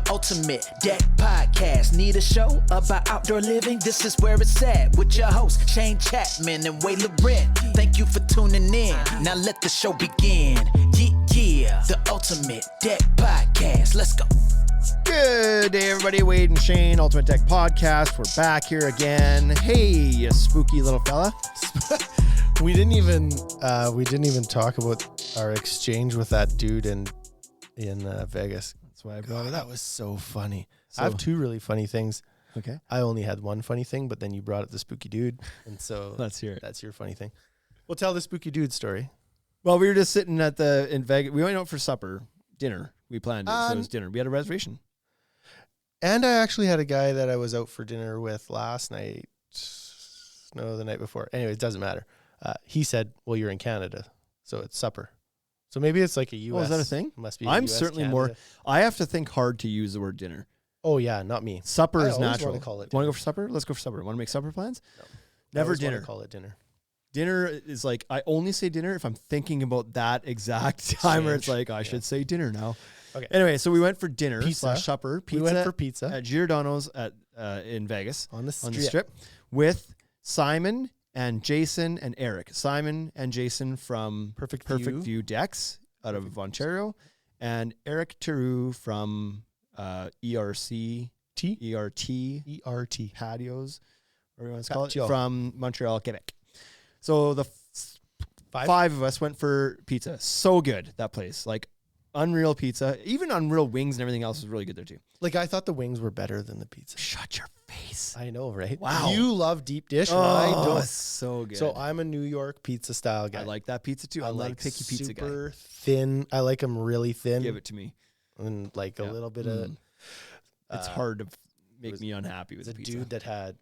Ultimate Deck Podcast. Need a show about outdoor living? This is where it's at with your hosts, Shane Chapman and Way Laurent. Thank you for tuning in. Now let the show begin. Yeah, the Ultimate Deck Podcast. Let's go. Good day, everybody. Wade and Shane, Ultimate Deck Podcast. We're back here again. Hey, you spooky little fella. We didn't even talk about our exchange with that dude in Vegas. That's why I brought it up. That was so funny. I have two really funny things. Okay. I only had one funny thing, but then you brought up the spooky dude, and so let's hear it. That's your funny thing. We'll tell the spooky dude story. Well, we were just sitting in Vegas. We went out for dinner. We planned it, so it was dinner. We had a reservation. And I actually had a guy that I was out for dinner with last night. No, the night before. Anyway, it doesn't matter. He said, well, you're in Canada, so it's supper. So maybe it's like a U.S. Oh, is that a thing? Must be. I'm US, certainly Canada. more. I have to think hard to use the word dinner. Oh, yeah, not me. Supper is always natural. Want to call it Want to go for supper? Let's go for supper. Want to make supper plans? No. Never I dinner. Want to call it dinner. Dinner is like, I only say dinner if I'm thinking about that exact time where it's like, I should say dinner now. Okay. Anyway, so we went for dinner / supper. We went for pizza at Giordano's in Vegas on the strip with Simon and Jason and Eric. Simon and Jason from Perfect View Decks out of Ontario, and Eric Theroux from ERT Patios, or you want to call it, from Montreal, Quebec. So the five of us went for pizza. So good, that place. Like, unreal pizza. Even unreal wings and everything else was really good there too. Like, I thought the wings were better than the pizza. Shut your face. I know, right? Wow. You love deep dish, and I don't. So good. So I'm a New York pizza style guy. I like that pizza too. I'm like a picky pizza guy. Super thin. I like them really thin. Give it to me. And like a little bit of. It's hard to make me unhappy with the pizza. Dude that had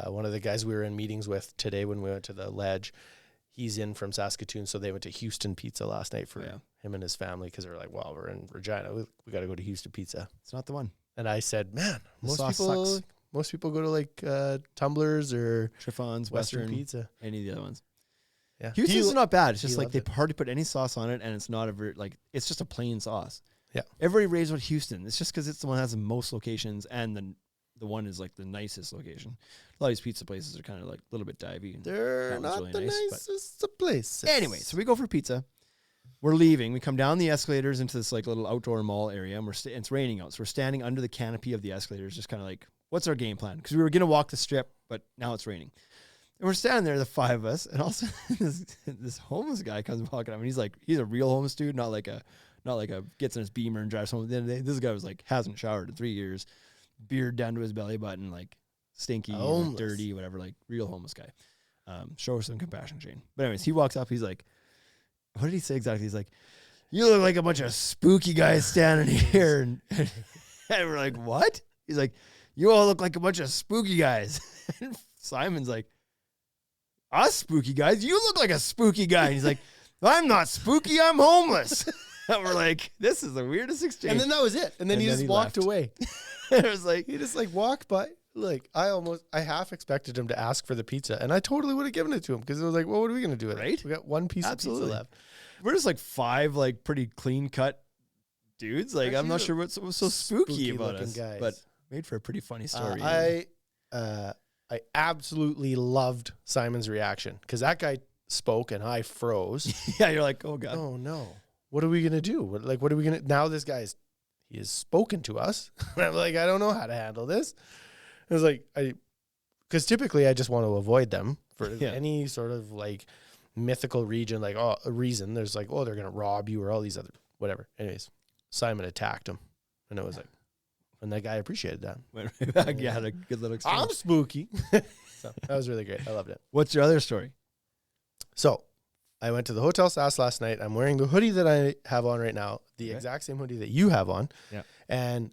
one of the guys we were in meetings with today when we went to the Ledge. He's in from Saskatoon, so they went to Houston Pizza last night for him and his family because they were like, "Wow, we're in Regina. We got to go to Houston Pizza." It's not the one. And I said, "Man, most people go to like Tumblers or Trifons, Western Pizza, any of the other ones." Yeah, Houston's not bad. It's just like they hardly put any sauce on it, and it's not it's just a plain sauce. Yeah, everybody raves about Houston. It's just because it's the one that has the most locations, and the one is like the nicest location. A lot of these pizza places are kind of like a little bit divey. They're not really the nicest of places. Anyway, so we go for pizza. We're leaving. We come down the escalators into this like little outdoor mall area, and it's raining out. So we're standing under the canopy of the escalators, just kind of like, what's our game plan? Because we were going to walk the strip, but now it's raining. And we're standing there, the five of us, and also this homeless guy comes walking up, and he's a real homeless dude, not like a gets in his Beamer and drives home at the end of the day. This guy was like, hasn't showered in 3 years, beard down to his belly button, like stinky, dirty, whatever, like real homeless guy. Show us some compassion, Shane. But anyways, he walks up, he's like, what did he say exactly? He's like, you look like a bunch of spooky guys standing here. And we're like, what? He's like, you all look like a bunch of spooky guys. And Simon's like, us spooky guys? You look like a spooky guy. And he's like, I'm not spooky, I'm homeless. And we're like, this is the weirdest exchange. And then that was it. And then he just walked away. It was like, he just like walked by. Like, I half expected him to ask for the pizza, and I totally would have given it to him because it was like, well, what are we going to do with it? We got one piece of pizza left. We're just like five like pretty clean cut dudes. Like, I'm not sure what's so spooky about us, guys. But made for a pretty funny story. I absolutely loved Simon's reaction because that guy spoke and I froze. Yeah, you're like, oh God. Oh no. What are we going to do? What are we going to, now this guy's, he has spoken to us. I'm like, I don't know how to handle this. It was like, because typically I just want to avoid them for any sort of like mythical region, like a reason. There's like, oh, they're going to rob you or all these other, whatever. Anyways, Simon attacked him. And it was like, and that guy appreciated that. Went right back. Yeah, had a good little exchange. I'm spooky. So that was really great. I loved it. What's your other story? So I went to the Hotel Sass last night. I'm wearing the hoodie that I have on right now, the exact same hoodie that you have on. Yeah. And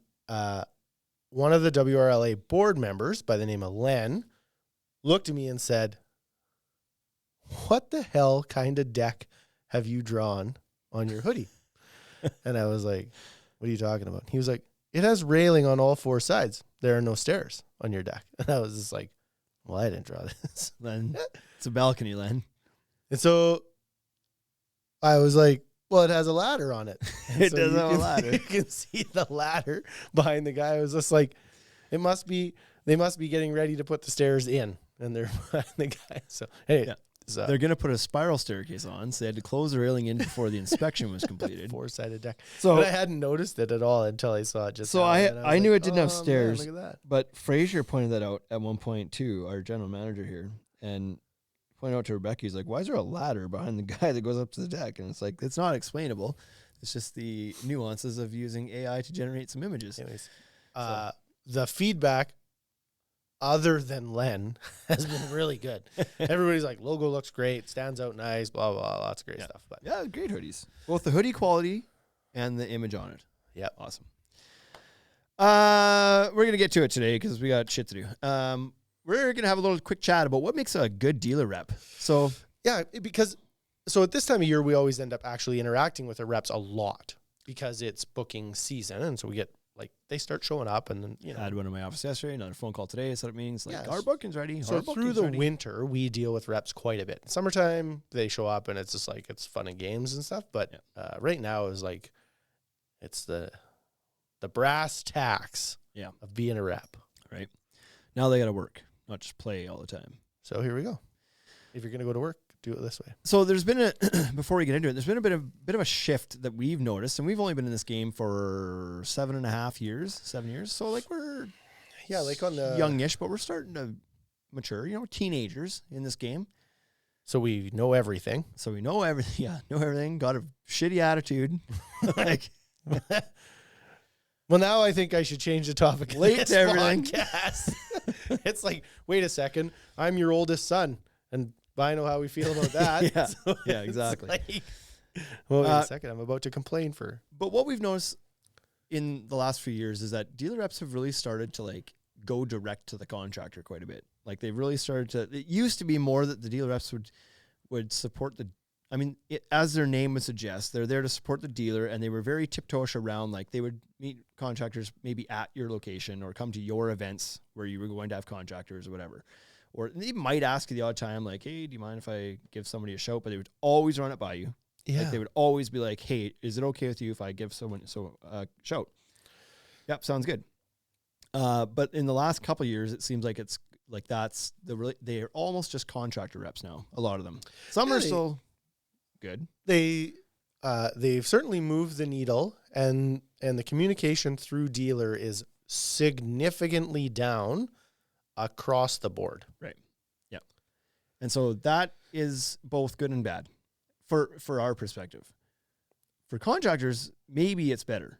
one of the WRLA board members by the name of Len looked at me and said, what the hell kind of deck have you drawn on your hoodie? And I was like, what are you talking about? He was like, it has railing on all four sides. There are no stairs on your deck. And I was just like, well, I didn't draw this. Len, it's a balcony, Len. And so I was like, Well, it has a ladder on it. And It does have a ladder. You can see the ladder behind the guy. I was just like, they must be getting ready to put the stairs in, and they're behind the guy. So hey, Yeah. so They're going to put a spiral staircase on, so they had to close the railing in before the inspection was completed. 4-sided deck. So- But I hadn't noticed it at all until I saw it just. So now, I and was knew like, it didn't have "Oh, man, stairs, look at that. but Frazier pointed that out at one point too, our general manager here, and pointed out to Rebecca, he's like, why is there a ladder behind the guy that goes up to the deck? And it's like, it's not explainable. It's just the nuances of using AI to generate some images. Anyways, the feedback, other than Len, has been really good. Everybody's like, logo looks great, stands out nice, blah blah, lots of great stuff. But Yeah, great hoodies. Both the hoodie quality and the image on it. Yep. Awesome. We're going to get to it today because we got shit to do. We're going to have a little quick chat about what makes a good dealer rep. So yeah, because so at this time of year, we always end up actually interacting with our reps a lot because it's booking season, and so we get like they start showing up, and then I had one in my office yesterday, another phone call today, set up meetings, like, Yeah, our booking's ready. So our through booking's the ready. winter, we deal with reps quite a bit. Summertime, they show up, and it's just like it's fun and games and stuff. But right now is like it's the brass tacks Yeah. of being a rep. Right. Now they got to work, not just play all the time. So here we go. If you're gonna go to work, do it this way. So there's been a before we get into it, there's been a bit of a shift that we've noticed, and we've only been in this game for 7.5 years, 7 years. So like we're like on the youngish, but we're starting to mature. We're teenagers in this game, So we know everything. so we know everything. Yeah, know everything. Got a shitty attitude. Like Well, now I think I should change the topic. of Late this to everything. podcast. It's like, wait a second, I'm your oldest son, and I know how we feel about that. Yeah. So Yeah, it's exactly. like, well, wait a second, I'm about to complain for. But what we've noticed in the last few years is that dealer reps have really started to like go direct to the contractor quite a bit. Like they've really started to. It used to be more that the dealer reps would support the. I mean, as their name would suggest, they're there to support the dealer, and they were very tiptoeish around. Like they would meet contractors maybe at your location or come to your events where you were going to have contractors or whatever. Or they might ask you the odd time, like, "Hey, do you mind if I give somebody a shout?" But they would always run it by you. Yeah. Like they would always be like, "Hey, is it okay with you if I give someone a shout?" Yep, sounds good. But in the last couple of years, it seems like it's like that's they are almost just contractor reps now. A lot of them. Some are still good. They've certainly moved the needle, and the communication through dealer is significantly down across the board. Right. Yeah. And so that is both good and bad for our perspective. For contractors, maybe it's better.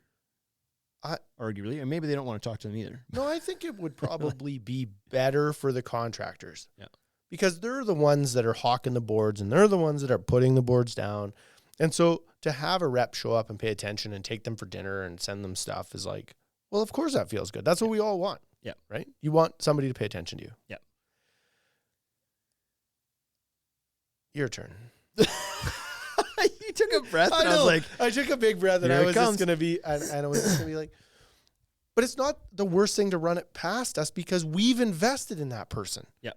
Arguably, and maybe they don't want to talk to them either. No, I think it would probably be better for the contractors. Yeah. Because they're the ones that are hawking the boards, and they're the ones that are putting the boards down. And so to have a rep show up and pay attention and take them for dinner and send them stuff is like, well, of course that feels good. That's what we all want. Yeah. Right? You want somebody to pay attention to you. Yeah. Your turn. You took a breath, and I was like, I took a big breath, and Here I it was comes. just going to be, and I was just going to be like, but it's not the worst thing to run it past us because we've invested in that person. yeah.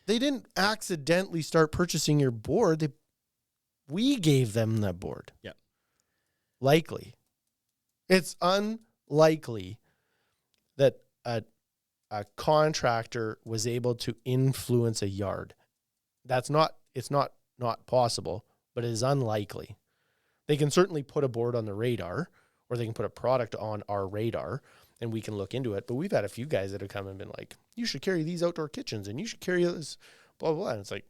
They didn't accidentally start purchasing your board. We gave them the board. Yeah. Likely. It's unlikely that a contractor was able to influence a yard. It's not possible, but it is unlikely. They can certainly put a board on the radar, or they can put a product on our radar, and we can look into it. But we've had a few guys that have come and been like, you should carry these outdoor kitchens, and you should carry this, blah, blah, blah. And it's like,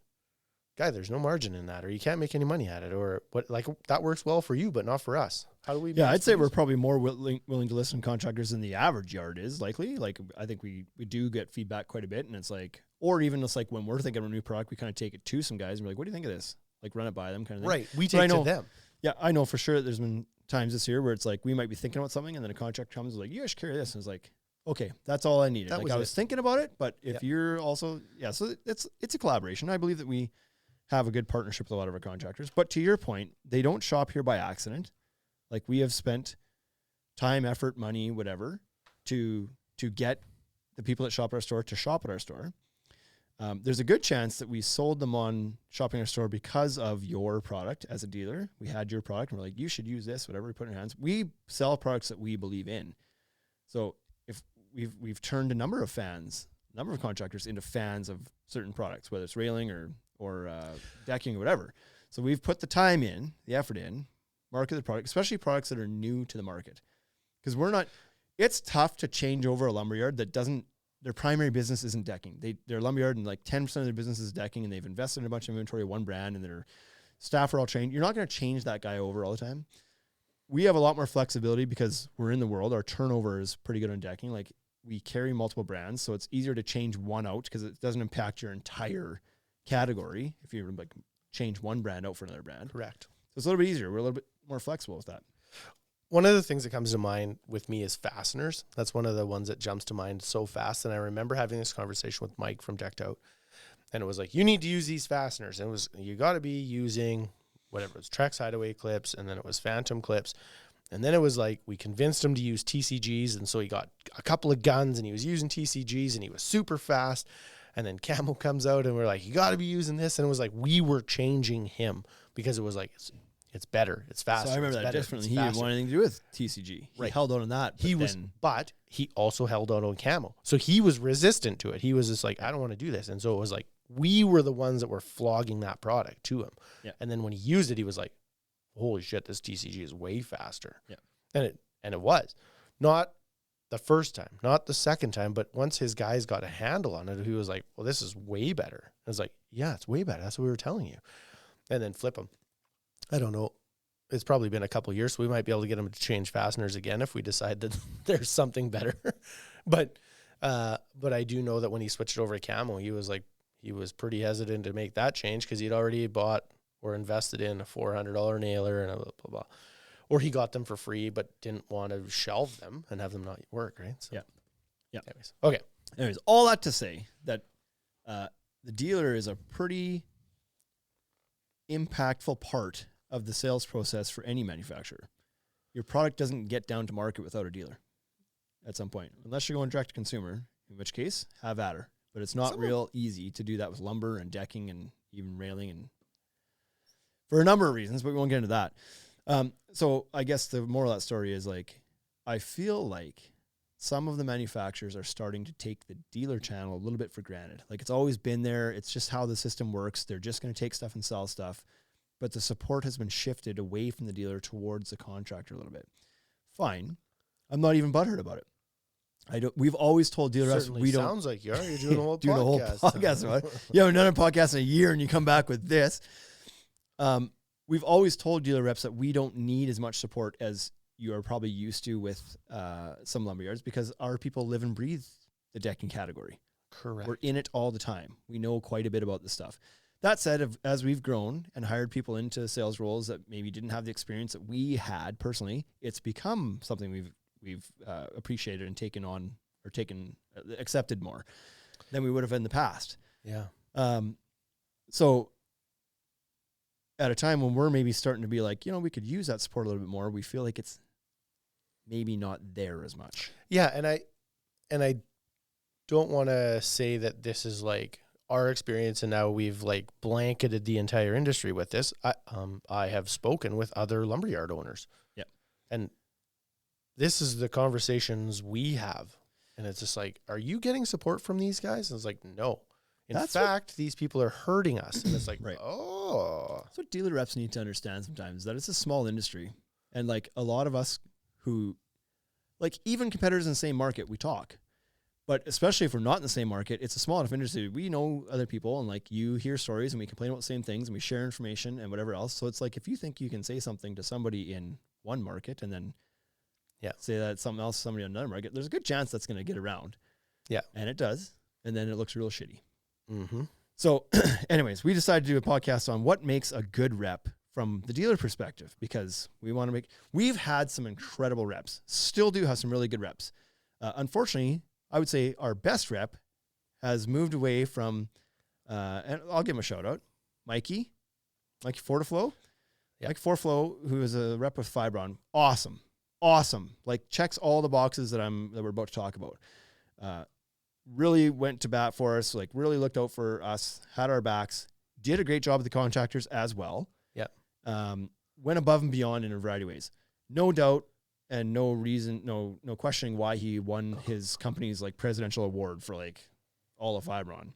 guy, there's no margin in that, or you can't make any money at it, or what? Like that works well for you, but not for us. How do we? Yeah, I'd say we're probably more willing to listen to contractors than the average yard is likely. Like, I think we do get feedback quite a bit, and it's like, or even just like when we're thinking of a new product, we kind of take it to some guys and we're like, what do you think of this? Like, run it by them kind of thing. Right. We But I take to know- them. Yeah, I know for sure that there's been times this year where it's like we might be thinking about something, and then a contract comes and like, you guys should carry this, and it's like, okay, that's all I needed. That Like was I was it. thinking about it, but if Yep. you're also so it's a collaboration. I believe that we have a good partnership with a lot of our contractors. But to your point, they don't shop here by accident. Like we have spent time, effort, money, whatever, to get the people that shop at our store to shop at our store. There's a good chance that we sold them on Shopping Our Store because of your product as a dealer. We had your product and we're like, you should use this, whatever we put in our hands. We sell products that we believe in. So if we've turned a number of contractors into fans of certain products, whether it's railing or decking or whatever. So we've put the time in, the effort in, market the product, especially products that are new to the market. Because it's tough to change over a lumberyard that their primary business isn't decking. They're a lumberyard and like 10% of their business is decking, and they've invested in a bunch of inventory of one brand and their staff are all trained. You're not going to change that guy over all the time. We have a lot more flexibility because we're in the world. Our turnover is pretty good on decking. Like we carry multiple brands, so it's easier to change one out because it doesn't impact your entire category if you like change one brand out for another brand. Correct. So it's a little bit easier. We're a little bit more flexible with that. One of the things that comes to mind with me is fasteners. That's one of the ones that jumps to mind so fast. And I remember having this conversation with Mike from Decked Out. And it was like, you need to use these fasteners. And you got to be using whatever. It was Trex Hideaway clips. And then it was Phantom clips. And then it was like, we convinced him to use TCGs. And so he got a couple of guns and he was using TCGs and he was super fast. And then Camo comes out and we're like, you got to be using this. And it was like, we were changing him because it was like, it's better. It's faster. So I remember that differently. He didn't want anything to do with TCG. He held on to that. But he also held on Camo. So he was resistant to it. He was just like, I don't want to do this. And so it was like, we were the ones that were flogging that product to him. Yeah. And then when he used it, he was like, holy shit, this TCG is way faster. Yeah. And it was. Not the first time, not the second time, but once his guys got a handle on it, he was like, well, this is way better. I was like, yeah, it's way better. That's what we were telling you. And then flip him. I don't know. It's probably been a couple of years, so we might be able to get him to change fasteners again if we decide that there's something better. But I do know that when he switched over to Camo, he was pretty hesitant to make that change because he'd already bought or invested in a $400 nailer and a blah, blah, blah. Or he got them for free but didn't want to shelve them and have them not work, right? So, yeah. Anyways, okay. Anyways, all that to say that the dealer is a pretty impactful part of the sales process for any manufacturer. Your product doesn't get down to market without a dealer at some point, unless you're going direct to consumer, in which case, have at her. But it's not real easy to do that with lumber and decking and even railing, and for a number of reasons, but we won't get into that. So I guess the moral of that story is like, I feel like some of the manufacturers are starting to take the dealer channel a little bit for granted. Like it's always been there. It's just how the system works. They're just going to take stuff and sell stuff. But the support has been shifted away from the dealer towards the contractor a little bit. Fine. I'm not even butthurt about it. We've always told dealer reps we don't. Sounds like you're doing a whole doing podcast. A whole podcast about it. Yeah, we've done a podcast in a year and you come back with this. We've always told dealer reps that we don't need as much support as you are probably used to with some lumberyards because our people live and breathe the decking category. Correct. We're in it all the time. We know quite a bit about this stuff. That said, as we've grown and hired people into sales roles that maybe didn't have the experience that we had personally, it's become something we've appreciated and taken on or accepted more than we would have in the past. Yeah. So at a time when we're maybe starting to be like, we could use that support a little bit more, we feel like it's maybe not there as much. Yeah, and I don't want to say that this is like our experience and now we've like blanketed the entire industry with this. I have spoken with other lumberyard owners. Yeah. And this is the conversations we have. And it's just like, are you getting support from these guys? And it's like, no. In fact, these people are hurting us. And it's like, right. Oh. That's what dealer reps need to understand sometimes, that it's a small industry. And like a lot of us who, like even competitors in the same market, we talk. But especially if we're not in the same market, it's a small enough industry. We know other people and like you hear stories and we complain about the same things and we share information and whatever else. So it's like if you think you can say something to somebody in one market and then say that something else, somebody in another market, there's a good chance that's going to get around. Yeah. And it does. And then it looks real shitty. Mm-hmm. So anyways, we decided to do a podcast on what makes a good rep from the dealer perspective, because we've had some incredible reps, still do have some really good reps. Unfortunately, I would say our best rep has moved away from, and I'll give him a shout out, Mikey Fortiflow. Yeah. Mike Fortiflow, who is a rep with Fibron. Awesome. Like checks all the boxes that we're about to talk about. really went to bat for us, like really looked out for us, had our backs, did a great job with the contractors as well. Yeah. Went above and beyond in a variety of ways. No doubt and no reason, no questioning why he won his company's like presidential award for like all of Fibron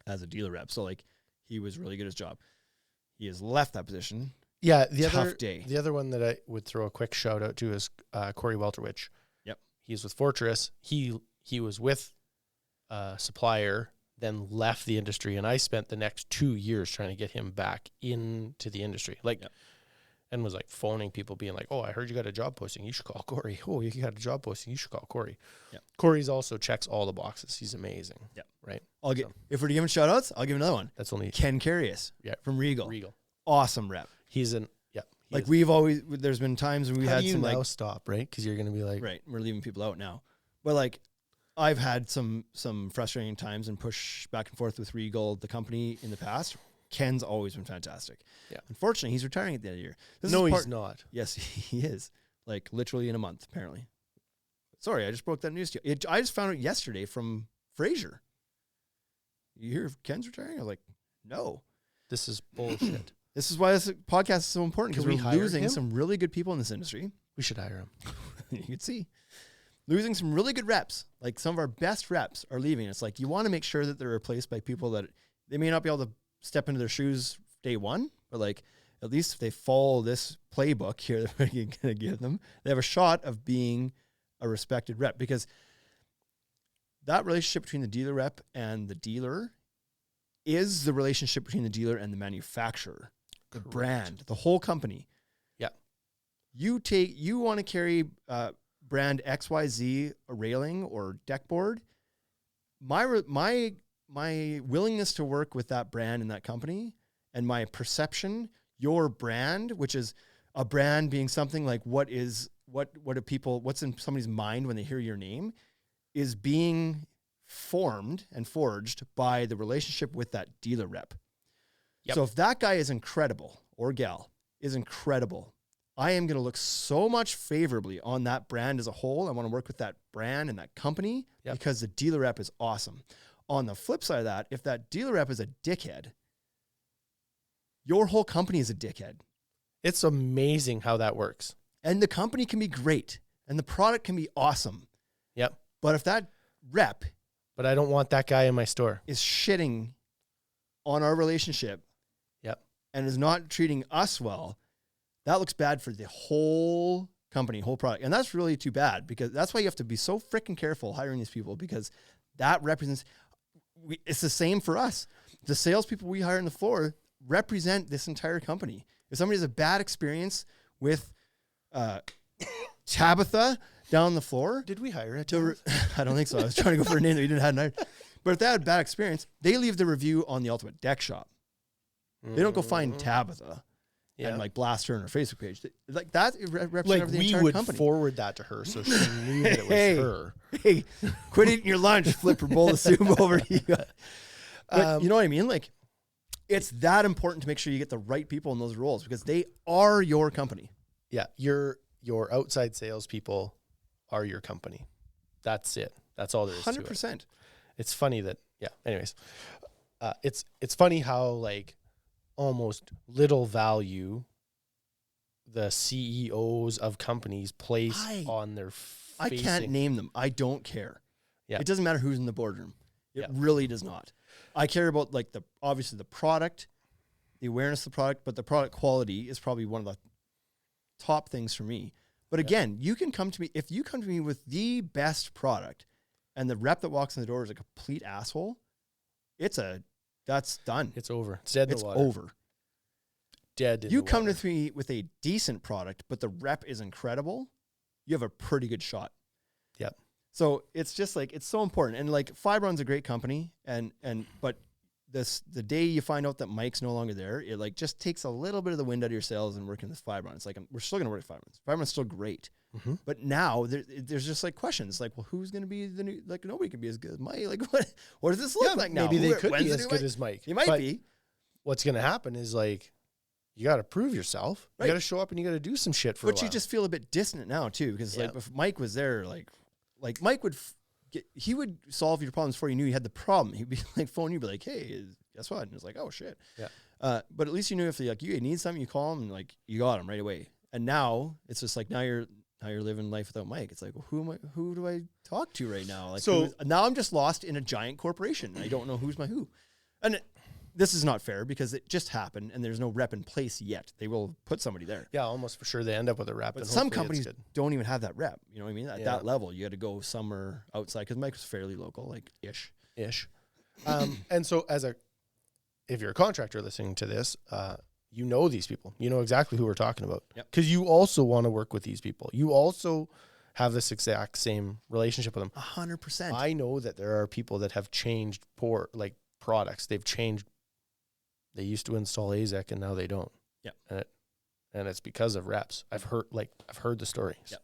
as a dealer rep. So like he was really good at his job. He has left that position. Yeah, The other one that I would throw a quick shout out to is Corey Welterwich. Yep. He's with Fortress. He was with a supplier, then left the industry, and I spent the next 2 years trying to get him back into the industry. Like, and was like phoning people, being like, "Oh, I heard you got a job posting. You should call Corey. Oh, you got a job posting. You should call Corey." Yeah. Corey's also checks all the boxes. He's amazing. Yeah. Right. If we're giving shout outs, I'll give another one. That's only Ken Carius. Yeah. From Regal. Regal. Awesome rep. He's an Like we've always, there's been times when we had some like, stop, right? Because you're going to be like, right, we're leaving people out now. But like, I've had some frustrating times and push back and forth with Regal, the company, in the past. Ken's always been fantastic. Yeah. Unfortunately, he's retiring at the end of the year. He's not. Yes, he is. Like literally in a month, apparently. Sorry, I just broke that news to you. I just found out yesterday from Fraser. You hear Ken's retiring? I was like, no. This is bullshit. This is why this podcast is so important, because Can we we're hire losing him? some really good people in this industry. We should hire him. You can see. Losing some really good reps. Like some of our best reps are leaving. It's like you want to make sure that they're replaced by people that they may not be able to step into their shoes day one, but like at least if they follow this playbook here that we're going to give them, they have a shot of being a respected rep, because that relationship between the dealer rep and the dealer is the relationship between the dealer and the manufacturer, the brand, the whole company. Yeah. You want to carry brand XYZ, a railing or deck board. My willingness to work with that brand and that company, and my perception, your brand, which is a brand being something like what do people, what's in somebody's mind when they hear your name, is being formed and forged by the relationship with that dealer rep. Yep. So if that guy is incredible, or gal is incredible, I am going to look so much favorably on that brand as a whole. I want to work with that brand and that company because the dealer rep is awesome. On the flip side of that, if that dealer rep is a dickhead, your whole company is a dickhead. It's amazing how that works. And the company can be great and the product can be awesome. Yep. But if that rep, but I don't want that guy in my store, is shitting on our relationship, and is not treating us well, that looks bad for the whole company, whole product. And that's really too bad, because that's why you have to be so freaking careful hiring these people, because that represents, it's the same for us. The salespeople we hire on the floor represent this entire company. If somebody has a bad experience with Tabitha down the floor. Did we hire it? I don't think so. I was trying to go for a name that we didn't have hired. But if they had a bad experience, they leave the review on the Ultimate Deck Shop. They don't go find Tabitha and like blast her on her Facebook page. Like that represents like the we entire would company. forward that to her so she knew that it was her. Hey, quit eating your lunch, flip her bowl of soup over to you. But you know what I mean? Like, it's that important to make sure you get the right people in those roles, because they are your company. Yeah, your outside salespeople are your company. That's it. That's all there is 100%. to it. It's funny that anyways, it's funny how like almost little value the CEOs of companies place on their I can't name them. I don't care. Yeah. It doesn't matter who's in the boardroom. It really does not. I care about like obviously the product, the awareness of the product, but the product quality is probably one of the top things for me. But again, you can come to me, if you come to me with the best product and the rep that walks in the door is a complete asshole, that's done. It's over. It's dead in the water. It's over. Dead in You the come water. to me with a decent product, but the rep is incredible, you have a pretty good shot. Yep. So it's just like, it's so important. And like Fibron's a great company, but the day you find out that Mike's no longer there, it like just takes a little bit of the wind out of your sails and working with Fibron. It's like, we're still going to work with Fibron. Fibron's still great. Mm-hmm. But now there's just like questions like, well, who's going to be the new, like nobody can be as good as Mike. Like what does this look like now? Maybe they could be as good as Mike. He might be. What's going to happen is like, you got to prove yourself. Right. You got to show up and you got to do some shit for a while. But you just feel a bit distant now too, because like if Mike was there, like Mike would he would solve your problems before you knew you had the problem. He'd be like, phone you, be like, hey, guess what? And it's like, oh shit. Yeah. But at least you knew if you need something, you call him and like you got him right away. And now it's just like now you're living life without Mike. It's like, well, who do I talk to right now? Like, So now I'm just lost in a giant corporation. I don't know who's my who. And this is not fair because it just happened and there's no rep in place yet. They will put somebody there. yeah, almost for sure they end up with a rep. But and some hopefully companies it's good. don't even have that rep. You know what I mean? At Yeah. that level, you got to go somewhere outside because Mike was fairly local, like ish. And so if you're a contractor listening to this, you know these people. You know exactly who we're talking about. Yep. Because you also want to work with these people. You also have this exact same relationship with them. 100%. I know that there are people that have changed products. They've changed. They used to install AZEC and now they don't. Yeah. And it's because of reps. I've heard the stories. Yeah.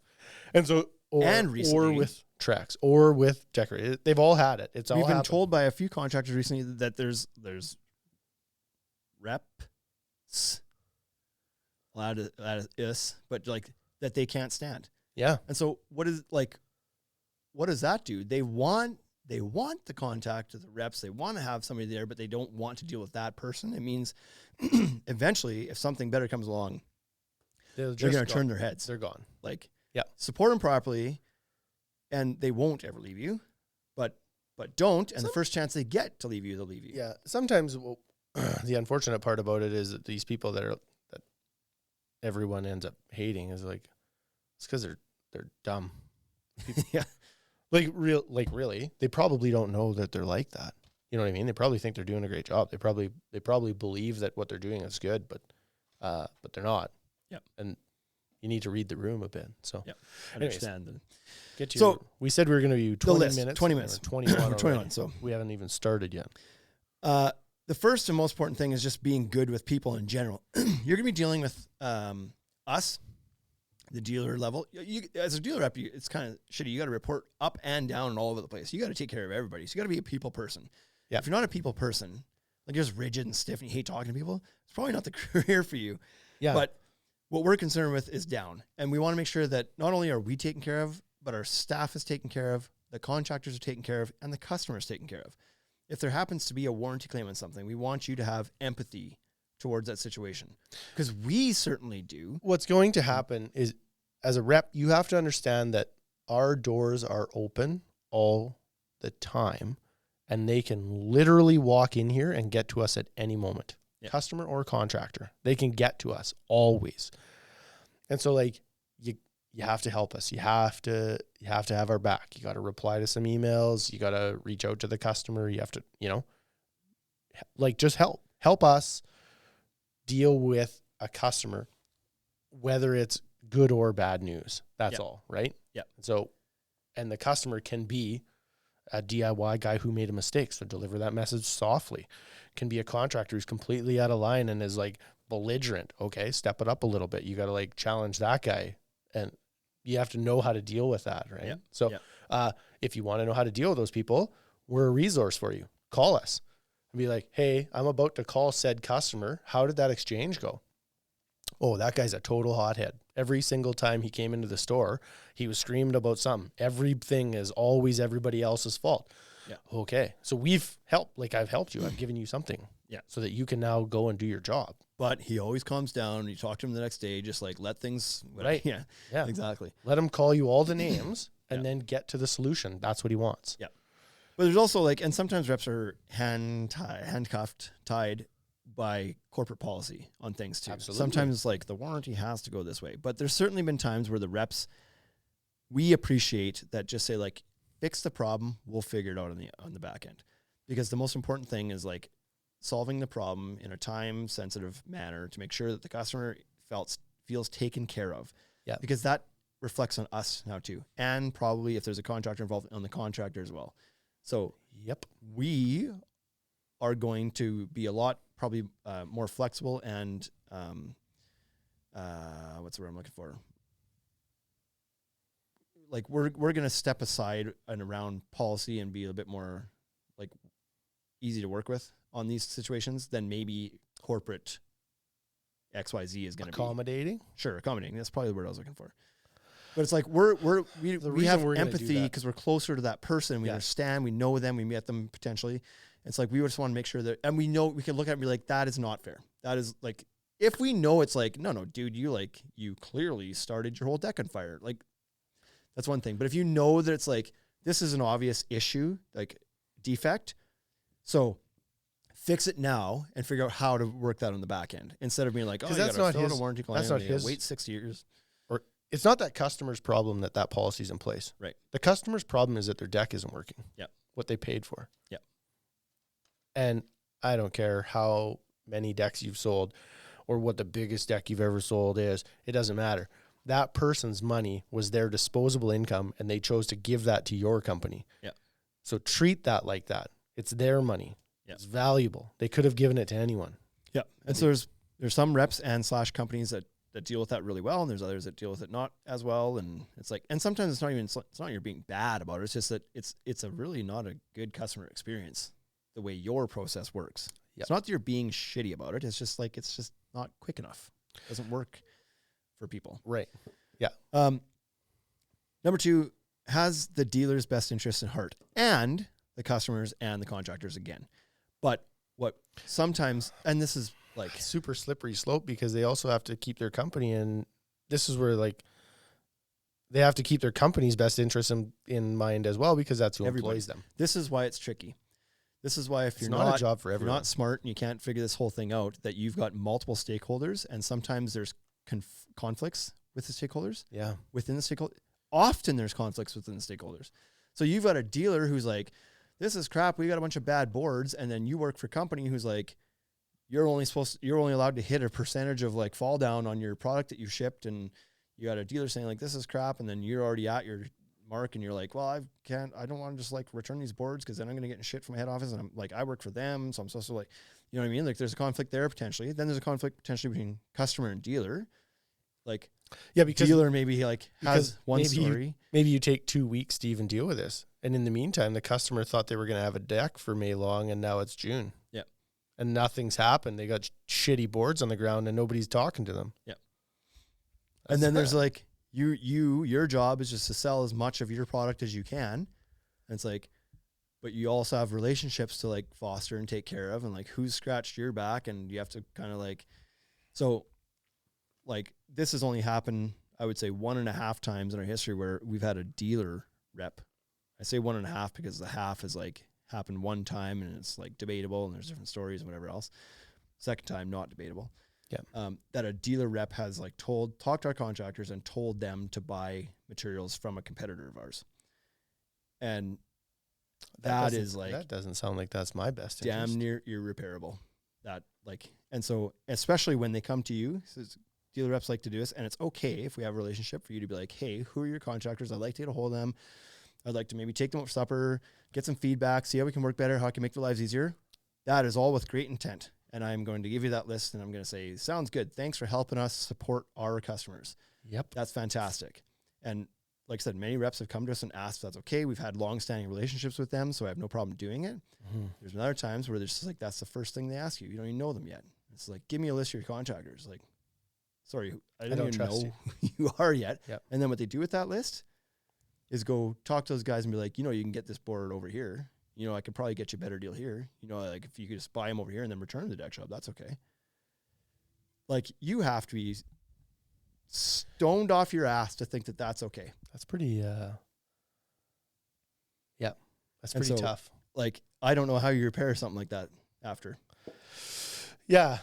And so And or recently- with Trex or with Decorator. They've all had it. It's all We've been happened. told by a few contractors recently that there's reps, but like that they can't stand. Yeah. And so what does that do? They want the contact of the reps. They want to have somebody there, but they don't want to deal with that person. It means eventually, if something better comes along, they're going to turn their heads. They're gone. Like, yeah, support them properly, and they won't ever leave you. But don't, and the first chance they get to leave you, they'll leave you. Yeah. Sometimes the unfortunate part about it is that these people that everyone ends up hating is like it's because they're dumb. Yeah. Really, they probably don't know that they're like that. You know what I mean? They probably think they're doing a great job. They probably believe that what they're doing is good, but they're not. Yep. And you need to read the room a bit. So yep. Anyways, Understand. so we said we were going to do 20 list, minutes. 20 minutes. 21 already. 21. So we haven't even started yet. the first and most important thing is just being good with people in general. You're going to be dealing with us, the dealer level. You as a dealer rep, it's kind of shitty. You got to report up and down and all over the place. You got to take care of everybody. So you got to be a people person. Yeah. If you're not a people person, like you're just rigid and stiff and you hate talking to people, it's probably not the career for you. Yeah. But what we're concerned with is down. And we want to make sure that not only are we taken care of, but our staff is taken care of, the contractors are taken care of, and the customer is taken care of. If there happens to be a warranty claim on something, we want you to have empathy towards that situation because we certainly do. What's going to happen is, as a rep, you have to understand that our doors are open all the time and they can literally walk in here and get to us at any moment. Yeah. Customer or contractor, they can get to us always. And so like you have to help us. You have to have our back. You got to reply to some emails. You got to reach out to the customer. You have to, like just help us deal with a customer, whether it's good or bad news. That's all, right? Yeah. So, and the customer can be a DIY guy who made a mistake, so deliver that message softly. Can be a contractor who's completely out of line and is like belligerent. Okay, step it up a little bit. You got to like challenge that guy, and you have to know how to deal with that, right? Yeah. So, if you want to know how to deal with those people, we're a resource for you. Call us and be like, hey, I'm about to call said customer. How did that exchange go? Oh, that guy's a total hothead. Every single time he came into the store, he was screaming about something. Everything is always everybody else's fault. Yeah. Okay. So we've helped, like I've helped you. I've given you something. Yeah. So that you can now go and do your job. But he always calms down. You talk to him the next day, just like let things. Right. Yeah. Yeah. Exactly. Let him call you all the names and then get to the solution. That's what he wants. Yeah. But there's also like, and sometimes reps are handcuffed, tied by corporate policy on things too. Absolutely. Sometimes like the warranty has to go this way, but there's certainly been times where the reps, we appreciate that just say like, fix the problem. We'll figure it out on the back end, because the most important thing is like solving the problem in a time sensitive manner to make sure that the customer feels taken care of. Yeah. Because that reflects on us now too. And probably if there's a contractor involved, on the contractor as well. So yep, we are going to be a lot probably more flexible and what's the word I'm looking for? Like we're going to step aside and around policy and be a bit more like easy to work with on these situations than maybe corporate XYZ is going to be. accommodating. Sure, accommodating. That's probably the word I was looking for. But it's like we reason have we're gonna do empathy that. because we're closer to that person. We Yeah. understand. We know them. We met them potentially. It's like we just want to make sure that, and we know we can look at it and be like, that is not fair. That is like, if we know it's like, no, dude, you clearly started your whole deck on fire. Like, that's one thing. But if you know that it's like, this is an obvious issue, like defect, so fix it now and figure out how to work that on the back end instead of being like, oh, you that's gotta not fill out his- a warranty claim. that's not you gotta his- wait 6 years. Or it's not that customer's problem that policy's in place. Right. The customer's problem is that their deck isn't working. Yep. What they paid for. Yep. And I don't care how many decks you've sold or what the biggest deck you've ever sold is. It doesn't matter. That person's money was their disposable income, and they chose to give that to your company. Yeah. So treat that like that. It's their money. Yeah. It's valuable. They could have given it to anyone. Yeah. And so there's some reps and / companies that deal with that really well, and there's others that deal with it not as well. And it's like, and sometimes it's not you're being bad about it. It's just that it's a really not a good customer experience the way your process works. Yep. It's not that you're being shitty about it. It's just like, it's just not quick enough. It doesn't work for people. Right. Yeah. Number 2, has the dealer's best interest in heart and the customers and the contractors again. But what sometimes, and this is like Super slippery slope because they also have to keep their company, and this is where like they have to keep their company's best interest in mind as well, because that's who employs them. this is why it's tricky. This is why if It's you're not a job for if you're everyone. not smart and you can't figure this whole thing out, that you've got multiple stakeholders, and sometimes there's conflicts with the stakeholders. Yeah. Within the stakeholder, often there's conflicts within the stakeholders. So you've got a dealer who's like, this is crap, we got a bunch of bad boards, and then you work for a company who's like, you're only allowed to hit a percentage of like fall down on your product that you shipped, and you got a dealer saying like, this is crap, and then you're already at your mark and you're like, well, I don't want to just like return these boards because then I'm going to get in shit from my head office, and I'm like, I work for them, so I'm supposed to like, you know what I mean? Like there's a conflict there potentially. Then there's a conflict potentially between customer and dealer. Like, Yeah, because dealer maybe like has because one maybe story. maybe you take 2 weeks to even deal with this. And in the meantime, the customer thought they were going to have a deck for May long, and now it's June. Yeah. And nothing's happened. They got shitty boards on the ground and nobody's talking to them. Yeah. That's And then sad. there's like your job is just to sell as much of your product as you can. And it's like, but you also have relationships to like foster and take care of, and like who's scratched your back, and you have to kind of like, so like this has only happened, I would say 1.5 times in our history where we've had a dealer rep. I say 1.5 because the half is like happened one time and it's like debatable and there's different stories and whatever else. Second time, not debatable. Yeah. That a dealer rep has like talked to our contractors and told them to buy materials from a competitor of ours. And that is like, that doesn't sound like that's my best damn interest. near irreparable. That like, and so especially when they come to you, says dealer reps like to do this, and it's okay if we have a relationship for you to be like, hey, who are your contractors? I'd like to get a hold of them. I'd like to maybe take them out for supper, get some feedback, see how we can work better, how I can make their lives easier. That is all with great intent. And I'm going to give you that list, and I'm going to say, sounds good. Thanks for helping us support our customers. Yep. That's fantastic. And like I said, many reps have come to us and asked if that's okay. We've had long-standing relationships with them, so I have no problem doing it. Mm-hmm. There's been other times where there's just like, that's the first thing they ask you. You don't even know them yet. It's like, give me a list of your contractors. Like, sorry, I don't even trust know who you are yet. Yep. And then what they do with that list is go talk to those guys and be like, you know, you can get this board over here. You know, I could probably get you a better deal here. You know, like if you could just buy them over here and then return to the deck shop, that's okay. Like you have to be stoned off your ass to think that that's okay. That's pretty, yeah, that's And pretty so, tough. Like, I don't know how you repair something like that after. Yeah.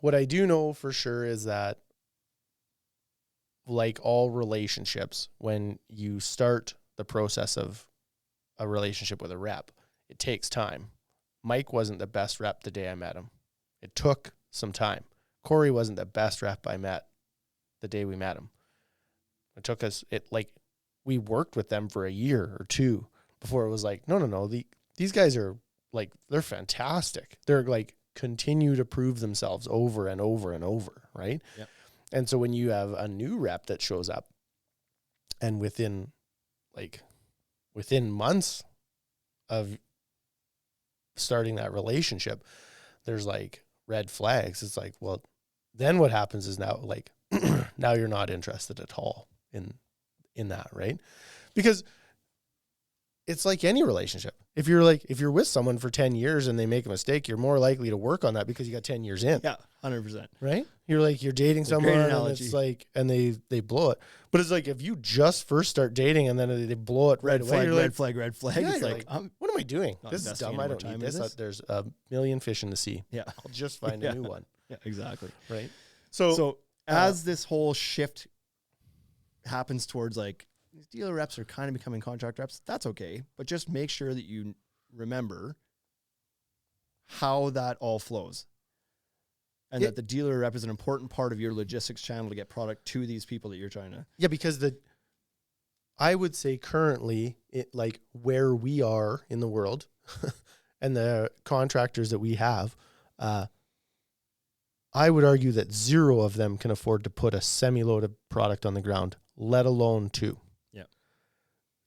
What I do know for sure is that, like all relationships, when you start the process of a relationship with a rep, it takes time. Mike wasn't the best rep the day I met him. It took some time. Corey wasn't the best rep I met the day we met him. It took us, we worked with them for a year or two before it was like, no, these guys are like, they're fantastic. They're like, continue to prove themselves over and over and over, right? Yep. And so when you have a new rep that shows up, and within months of starting that relationship, there's like red flags. It's like, well, then what happens is now like now you're not interested at all in in that, right? Because it's like any relationship. If you're with someone for 10 years and they make a mistake, you're more likely to work on that because you got 10 years in. Yeah, 100%. Right? You're dating someone and it's like, and they blow it. But it's like, if you just first start dating and then they blow it right away, red flag. yeah, It's like, what am I doing? not This is investing dumb. any I more don't need time in this. this. There's a million fish in the sea. yeah, I'll just find a new one. yeah, exactly. Right? So as this whole shift happens towards like these dealer reps are kind of becoming contract reps, that's okay. But just make sure that you remember how that all flows. And that the dealer rep is an important part of your logistics channel to get product to these people that you're trying to. Yeah, because I would say currently, like where we are in the world and the contractors that we have, I would argue that 0 of them can afford to put a semi-loaded product on the ground, let alone 2. Yeah.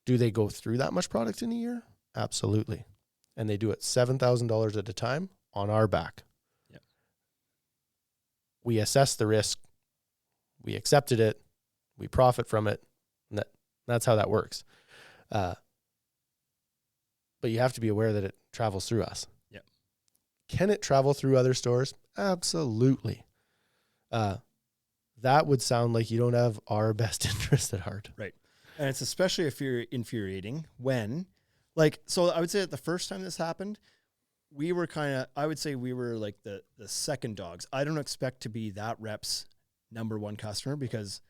Do they go through that much product in a year? Absolutely. And they do it $7,000 at a time on our back. Yeah. We assess the risk. We accepted it. We profit from it. And that's how that works. But you have to be aware that it travels through us. Yeah. Can it travel through other stores? Absolutely. That would sound like you don't have our best interest at heart. Right. And it's especially if you're infuriating when, like, so I would say that the first time this happened, we were I would say we were like the second dogs. I don't expect to be that rep's number one customer because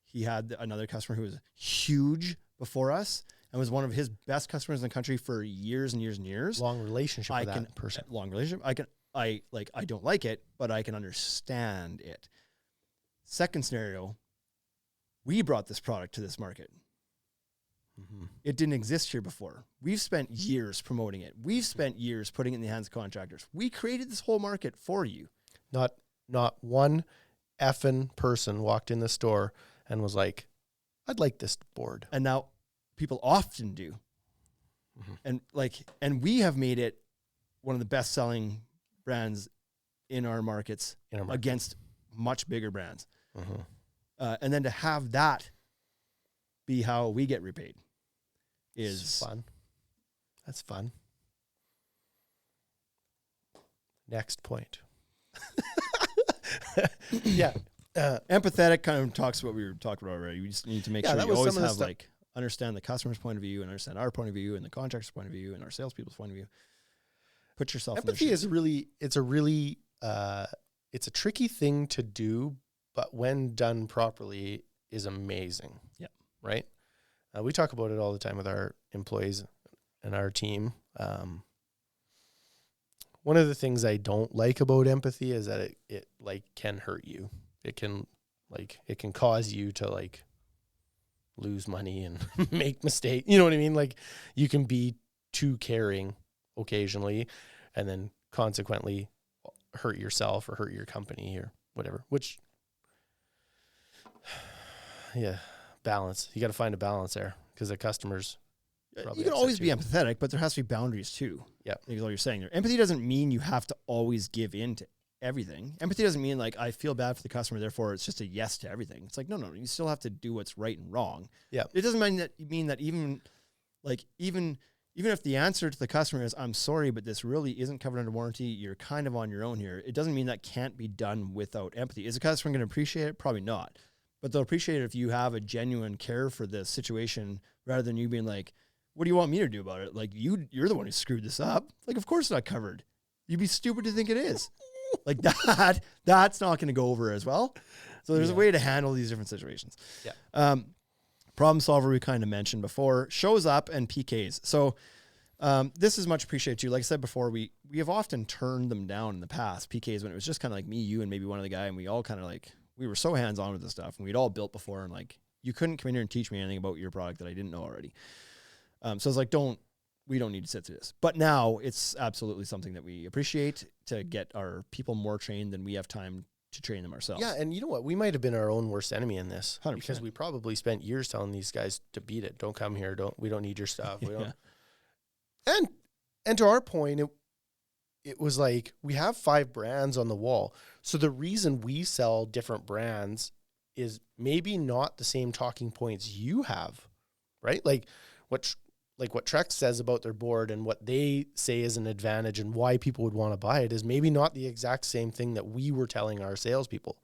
he had another customer who was huge before us and was one of his best customers in the country for years and years and years. Long relationship with that person. Long relationship. I don't like it, but I can understand it. Second scenario, we brought this product to this market. Mm-hmm. It didn't exist here before. We've spent years promoting it. We've spent years putting it in the hands of contractors. We created this whole market for you. Not one effing person walked in the store and was like, I'd like this board. And now people often do. Mm-hmm. And we have made it one of the best selling brands in our markets against much bigger brands. Mm-hmm. And then to have that be how we get repaid is fun. That's fun. Next point. Yeah. Empathetic kind of talks what we were talking about already. We just need to make sure you always have understand the customer's point of view and understand our point of view and the contractor's point of view and our salespeople's point of view. Put yourself Empathy in their shoes. It's a tricky thing to do, but when done properly is amazing. Yeah. Right. We talk about it all the time with our employees and our team. One of the things I don't like about empathy is that it can hurt you. It can cause you to lose money and make mistakes. You know what I mean? Like you can be too caring occasionally and then consequently hurt yourself or hurt your company or whatever, which balance. You got to find a balance there because the customers. You can always be empathetic, but there has to be boundaries too. Yeah. Because all you're saying there. Empathy doesn't mean you have to always give in to everything. Empathy doesn't mean I feel bad for the customer, therefore it's just a yes to everything. It's like, no, you still have to do what's right and wrong. Yeah. It doesn't mean that even if the answer to the customer is, I'm sorry, but this really isn't covered under warranty, you're kind of on your own here. It doesn't mean that can't be done without empathy. Is the customer going to appreciate it? Probably not. But they'll appreciate it if you have a genuine care for the situation rather than you being like, what do you want me to do about it? Like, you're the one who screwed this up. Like, of course it's not covered. You'd be stupid to think it is. Like that's not going to go over as well. So there's a way to handle these different situations. Yeah. Problem solver we kind of mentioned before, shows up and PKs. So this is much appreciated too. Like I said before, we have often turned them down in the past, PKs, when it was just kind of like me, you, and maybe one other guy, and we all kind of we were so hands-on with this stuff, and we'd all built before, and you couldn't come in here and teach me anything about your product that I didn't know already. So it's like, we don't need to sit through this. But now it's absolutely something that we appreciate to get our people more trained than we have time to train them ourselves. Yeah, and you know what? We might have been our own worst enemy in this 100%. because we probably spent years telling these guys to beat it. Don't come here. We don't need your stuff. We don't. And to our point, it was like we have 5 brands on the wall. So the reason we sell different brands is maybe not the same talking points you have, right? Like what Trex says about their board and what they say is an advantage and why people would want to buy it is maybe not the exact same thing that we were telling our salespeople.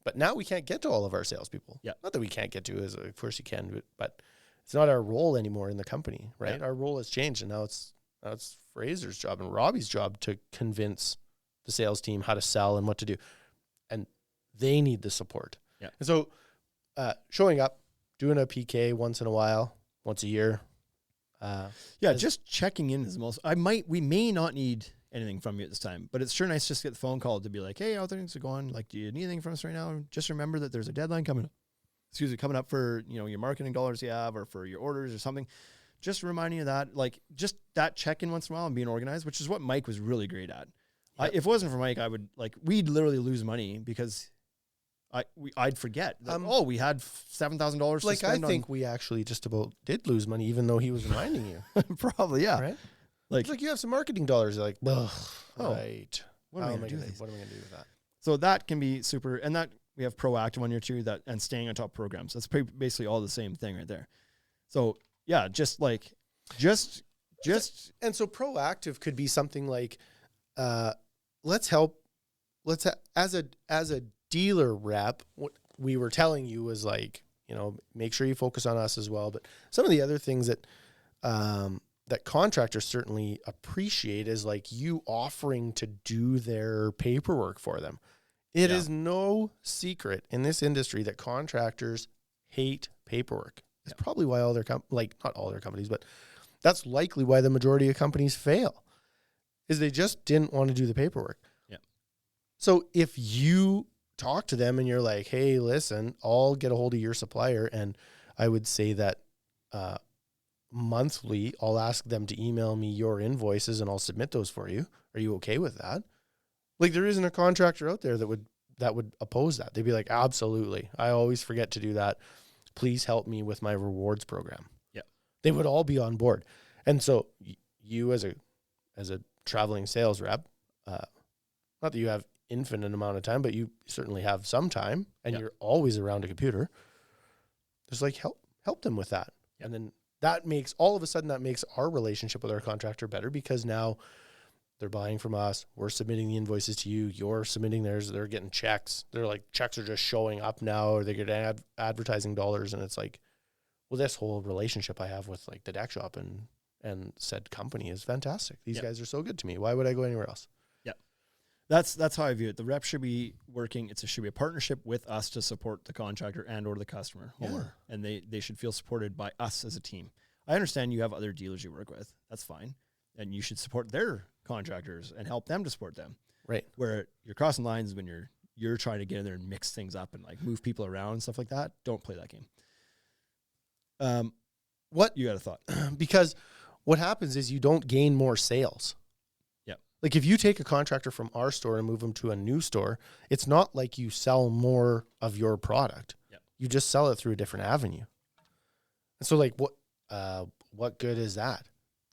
But now we can't get to all of our salespeople. Yeah. Not that we can't get to, as of course you can, but it's not our role anymore in the company, right? Yeah. Our role has changed, and now it's Fraser's job and Robbie's job to convince the sales team how to sell and what to do, and they need the support. Yeah. And so, showing up, doing a PK once in a while, once a year. Just checking in is the most. We may not need anything from you at this time, but it's sure nice just to get the phone call to be like, hey, how things are going? Like, do you need anything from us right now? Just remember that there's a deadline coming up for, your marketing dollars you have or for your orders or something. Just reminding you that, like, just that check-in once in a while and being organized, which is what Mike was really great at. Yep. If it wasn't for Mike, we'd literally lose money because I'd forget that, we had $7,000 to Like, I spend think we actually just about did lose money, even though he was reminding you. Probably, yeah. Right? Like, It's like you have some marketing dollars. You're like, ugh, Oh, right. what am I How going to do with these? What am I going to do with that? So that can be super, and that we have proactive on your too, and staying on top of programs. That's basically all the same thing right there. So yeah, and so proactive could be something like, as a dealer rep, what we were telling you was like, make sure you focus on us as well. But some of the other things that contractors certainly appreciate is like you offering to do their paperwork for them. It is no secret in this industry that contractors hate paperwork. It's probably why all their not all their companies, but that's likely why the majority of companies fail, is they just didn't want to do the paperwork. Yeah. So if you talk to them and you're like, hey, listen, I'll get a hold of your supplier, and I would say that monthly I'll ask them to email me your invoices and I'll submit those for you. Are you okay with that? Like, there isn't a contractor out there that would oppose that. They'd be like, absolutely. I always forget to do that. Please help me with my rewards program. Yeah. They would all be on board. And so you as a traveling sales rep, not that you have infinite amount of time, but you certainly have some time, and you're always around a computer. Just like help them with that. Yep. And then that makes our relationship with our contractor better, because now they're buying from us. We're submitting the invoices to you. You're submitting theirs. They're getting checks. They're like, checks are just showing up now, or they get advertising dollars. And it's like, well, this whole relationship I have with like the deck shop and said company is fantastic. These guys are so good to me. Why would I go anywhere else? Yeah. That's how I view it. The rep should be working. It should be a partnership with us to support the contractor and or the customer. And they should feel supported by us as a team. I understand you have other dealers you work with. That's fine. And you should support their contractors and help them to support them. Right. Where you're crossing lines when you're trying to get in there and mix things up and like move people around and stuff like that. Don't play that game. What you got a thought? Because what happens is you don't gain more sales. Yeah. Like if you take a contractor from our store and move them to a new store, it's not like you sell more of your product. Yeah. You just sell it through a different avenue. And so like what good is that?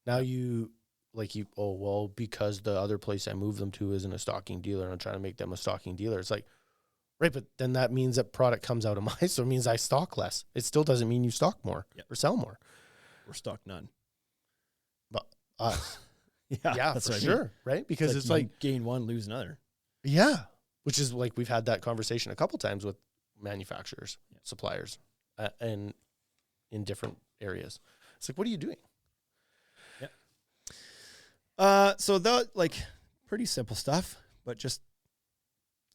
Now because the other place I moved them to isn't a stocking dealer and I'm trying to make them a stocking dealer. It's like, right, but then that means that product comes out of my store. It means I stock less. It still doesn't mean you stock more or sell more. Or stock none. But yeah, for sure, right? Because it's like gain one, lose another. Yeah, which is like we've had that conversation a couple times with manufacturers, suppliers, and in different areas. It's like, what are you doing? So that like pretty simple stuff, but just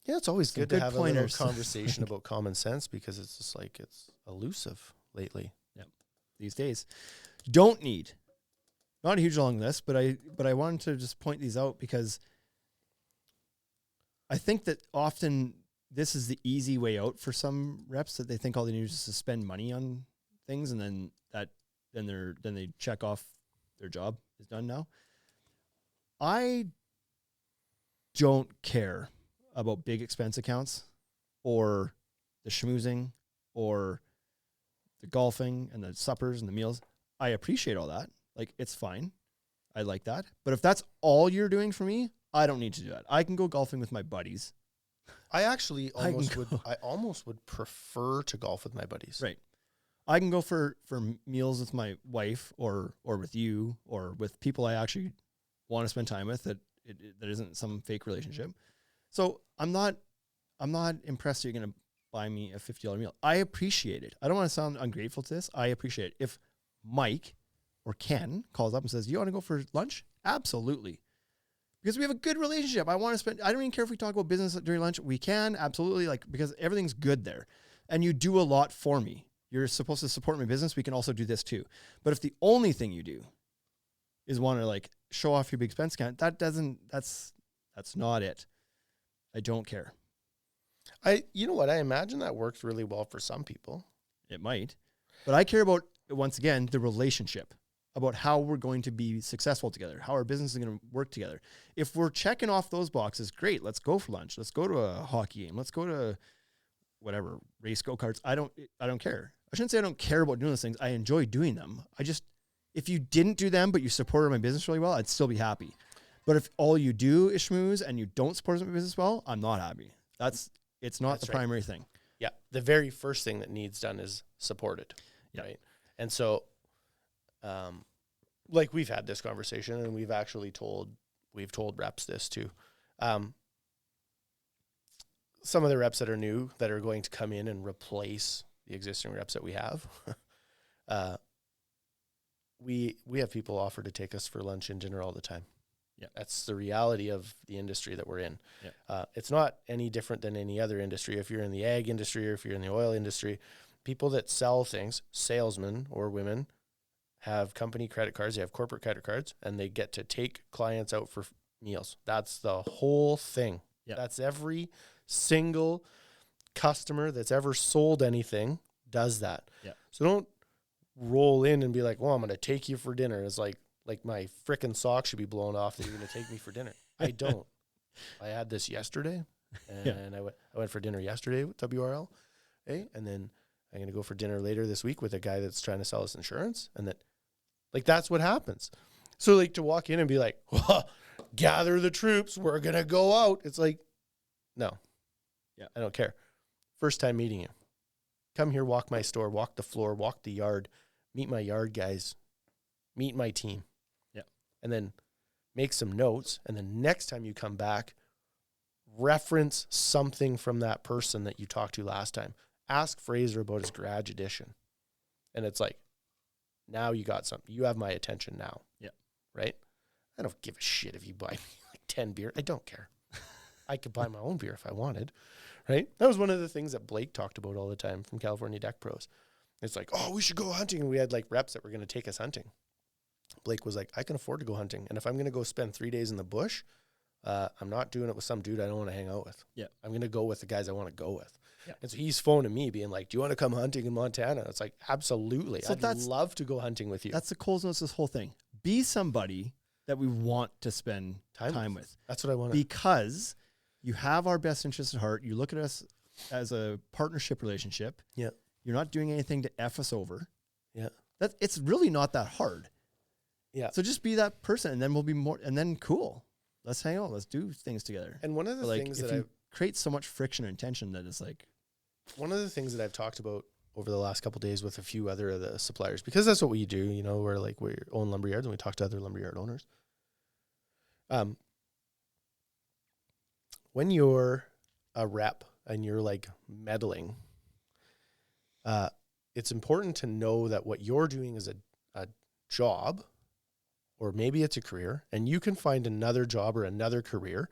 it's always good to good have pointers. a little conversation about common sense, because it's just like it's elusive lately. Yeah, these days don't need. Not a huge long list, but I wanted to just point these out because I think that often this is the easy way out for some reps, that they think all they need is to spend money on things, and then they check off their job is done now. I don't care about big expense accounts or the schmoozing or the golfing and the suppers and the meals. I appreciate all that. Like, it's fine. I like that. But if that's all you're doing for me, I don't need to do that. I can go golfing with my buddies I actually I can almost would prefer to golf with my buddies. Right. I can go for meals with my wife or with you or with people I actually want to spend time with that isn't some fake relationship. So I'm not impressed that you're going to buy me a $50 meal. I appreciate it. I don't want to sound ungrateful to this. I appreciate it. If Mike or Ken calls up and says, you want to go for lunch? Absolutely. Because we have a good relationship. I don't even care if we talk about business during lunch. We can, absolutely, because everything's good there. And you do a lot for me. You're supposed to support my business. We can also do this too. But if the only thing you do is want to show off your big expense account, that's not it. I don't care. You know what? I imagine that works really well for some people. It might. But I care about, once again, the relationship, about how we're going to be successful together, how our business is going to work together. If we're checking off those boxes, great, let's go for lunch. Let's go to a hockey game. Let's go to whatever, race go-karts. I don't care. I shouldn't say I don't care about doing those things. I enjoy doing them. If you didn't do them, but you supported my business really well, I'd still be happy. But if all you do is schmooze and you don't support my business well, I'm not happy. It's not the primary thing. Yeah. The very first thing that needs done is supported. Yeah. Right. And so, we've had this conversation and we've told reps this too. Some of the reps that are new that are going to come in and replace the existing reps that we have. We have people offer to take us for lunch and dinner all the time. Yeah. That's the reality of the industry that we're in. Yeah. It's not any different than any other industry. If you're in the ag industry or if you're in the oil industry, people that sell things, salesmen or women, have company credit cards, they have corporate credit cards, and they get to take clients out for meals. That's the whole thing. Yeah. That's every single customer that's ever sold anything does that. Yeah. So don't roll in and be like, well, I'm going to take you for dinner. It's like my frickin' sock should be blown off that you're going to take me for dinner. I don't. I had this yesterday, and I went for dinner yesterday with WRL, and then I'm going to go for dinner later this week with a guy that's trying to sell us insurance, and that's what happens. So to walk in and be like, well, gather the troops, we're going to go out. It's like, no. Yeah. I don't care. First time meeting you. Come here, walk my store, walk the floor, walk the yard, meet my yard guys, meet my team. Yeah. And then make some notes. And then next time you come back, reference something from that person that you talked to last time. Ask Fraser about his garage edition. And it's like, now you got something. You have my attention now. Yeah. Right? I don't give a shit if you buy me 10 beer. I don't care. I could buy my own beer if I wanted. Right? That was one of the things that Blake talked about all the time from California Deck Pros. It's like, oh, we should go hunting. And we had reps that were going to take us hunting. Blake was like, I can afford to go hunting. And if I'm going to go spend 3 days in the bush, I'm not doing it with some dude I don't want to hang out with. Yeah. I'm going to go with the guys I want to go with. Yeah. And so he's phoning me being like, do you want to come hunting in Montana? It's like, absolutely. So I'd love to go hunting with you. That's the Coles Notes, this whole thing. Be somebody that we want to spend time with. That's what I want. Because you have our best interests at heart. You look at us as a partnership relationship. Yeah. You're not doing anything to F us over. Yeah. It's really not that hard. Yeah. So just be that person, and then we'll be more, and then cool. Let's hang out. Let's do things together. And one of the things that create so much friction and tension that it's like, one of the things that I've talked about over the last couple of days with a few other of the suppliers, because that's what we do, we're we own lumber yards and we talk to other lumberyard owners. When you're a rep and you're meddling, it's important to know that what you're doing is a job, or maybe it's a career, and you can find another job or another career,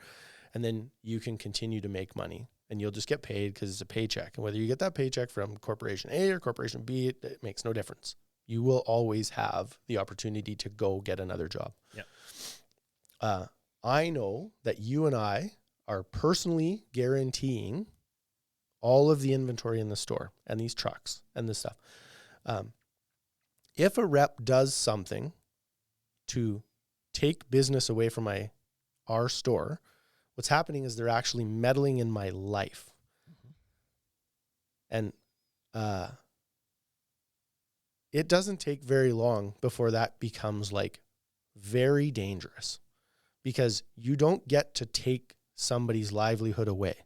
and then you can continue to make money, and you'll just get paid because it's a paycheck. And whether you get that paycheck from Corporation A or Corporation B, it makes no difference. You will always have the opportunity to go get another job. Yeah. I know that you and I are personally guaranteeing all of the inventory in the store and these trucks and this stuff. If a rep does something to take business away from our store, what's happening is they're actually meddling in my life. Mm-hmm. And it doesn't take very long before that becomes very dangerous, because you don't get to take somebody's livelihood away.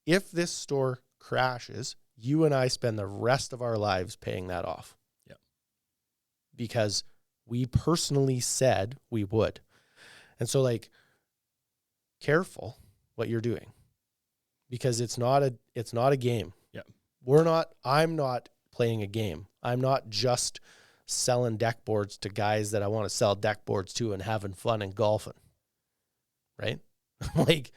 if this store crashes, you and I spend the rest of our lives paying that off. Yeah. Because we personally said we would. And so like, careful what you're doing, because it's not a game. Yeah. I'm not playing a game. I'm not just selling deck boards to guys that I want to sell deck boards to and having fun and golfing. Right? Like,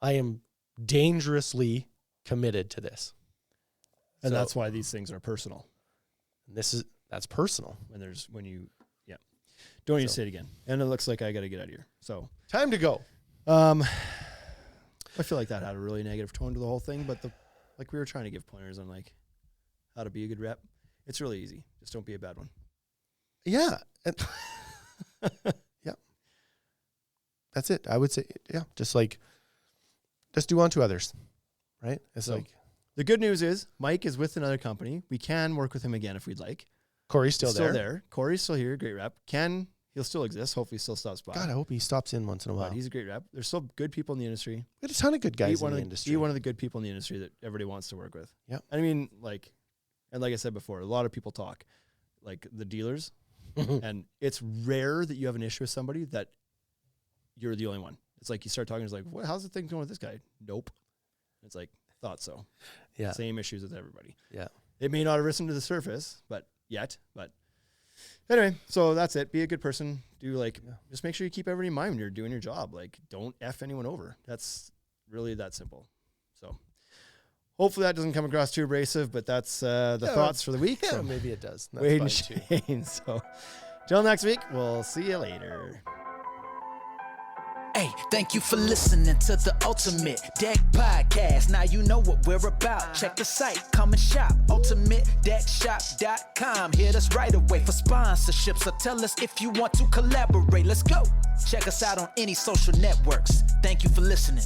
I am dangerously committed to this. And So- that's why these things are personal. That's personal. Don't need to say it again. And it looks like I got to get out of here. So Time to go. I feel like that had a really negative tone to the whole thing, but like we were trying to give pointers on like how to be a good rep. It's really easy. Just don't be a bad one. Yeah. Yeah. That's it. I would say, yeah, just do unto others. Right? It's So- like, The good news is Mike is with another company. We can work with him again if we'd like. Corey's He's still there. Corey's still here. Great rep. Ken, he'll still exist. Hopefully he still stops by. God, I hope he stops in once in a while. But he's a great rep. There's still good people in the industry. We had a ton of good guys Be in the industry. Be one of the good people in the industry that everybody wants to work with. Yep. I mean, like I said before, a lot of people talk, like the dealers, and it's rare that you have an issue with somebody that you're the only one. It's like you start talking, it's like, what? How's the thing going with this guy? Nope. It's like, thought so. Yeah. Same issues with everybody. Yeah. It may not have risen to the surface, but anyway, so that's it. Be a good person. Just make sure you keep everybody in mind when you're doing your job. Like, don't F anyone over. That's really that simple. So hopefully that doesn't come across too abrasive, but that's the thoughts for the week. Yeah, So maybe it does. That's Wade and fine too. Shane. So till next week, we'll see you later. Hey, thank you for listening to the Ultimate Deck Podcast. Now you know what we're about. Check the site, come and shop. UltimateDeckShop.com. Hit us right away for sponsorships, or tell us if you want to collaborate. Let's go. Check us out on any social networks. Thank you for listening.